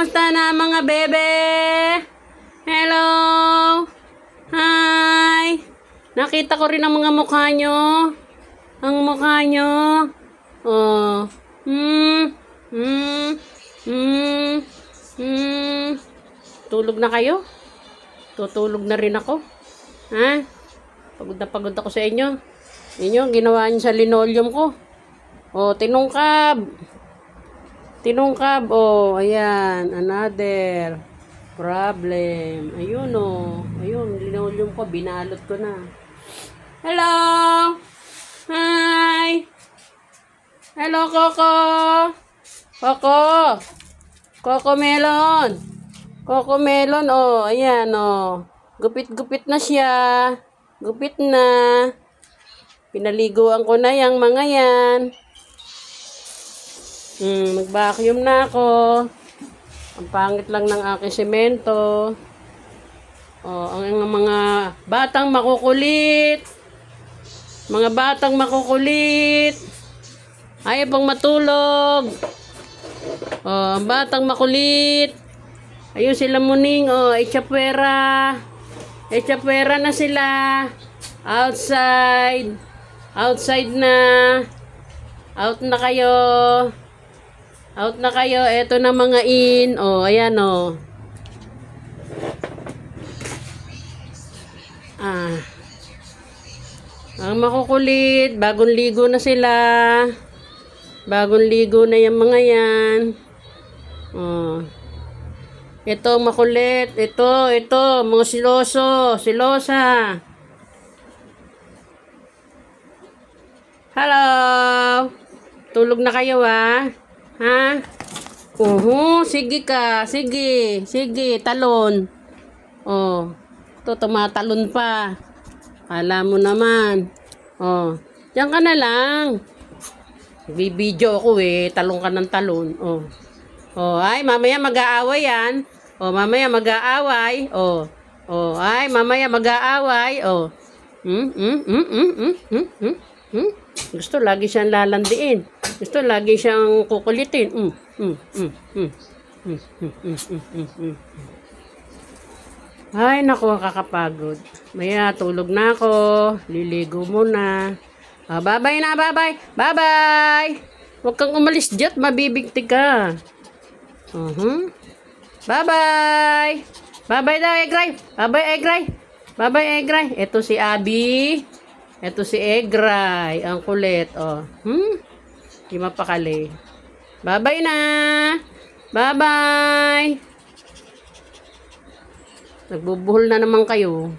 Kumusta na mga bebe? Hello! Hi! Nakita ko rin ang mga mukha nyo. Ang mukha nyo. Oh. Tulog na kayo? Tutulog na rin ako. Ha? Pagod ako sa inyo. Inyo, ginawa niyo sa linoleum ko. Oh, tinungkab. Tinungkab. Oh, ayan. Another problem. Ayun, oh. Ayun, linoleum ko. Binalot ko na. Hello! Hi! Hello, Coco! Coco! Coco Melon! Coco Melon, oh. Ayan, oh. Gupit-gupit na siya. Gupit na. Pinaliguan ko na yung mga yan. Nag-vacuum na ako. Ang pangit lang ng aking semento. Oh, ang mga batang makukulit. Mga batang makukulit. Ayaw pang matulog. Oh, ang batang makulit. Ayun sila muning. Oh, echapwera. Echapwera na sila. Outside. Outside na. Out na kayo. Out na kayo. Eto na mga in. Oh, ayan oh. Ang makukulit. Bagong ligo na sila. Bagong ligo na yung mga yan. Oh. Ito makulit. Ito. Mga siloso. Silosa. Hello. Tulog na kayo ha? Ha? Sige ka. Sige. Sige, talon. Oh. Ito, tumatalon pa. Kala mo naman. Oh. Diyan ka na lang. Bibidyo ako eh. Talon ka ng talon. Oh. Oh, ay, mamaya mag-aaway yan. Oh, mamaya mag-aaway. Oh. Oh, ay, mamaya mag-aaway. Oh. Gusto lagi siyang lalandiin. Gusto lagi siyang kukulitin. Ay, naku, kakapagod. Maya, tulog na ako. Liligo muna. Bye-bye na, bye-bye. Bye-bye. Huwag kang umalis dyan, mabibigti ka. Bye-bye. Bye-bye daw, Egray. Bye-bye, Egray. Bye-bye, Egray. Ito si Abby. Ito si Egray. Ang kulit, oh. Di mapakali. Bye-bye na. Bye-bye. Nagbubuhol na naman kayo.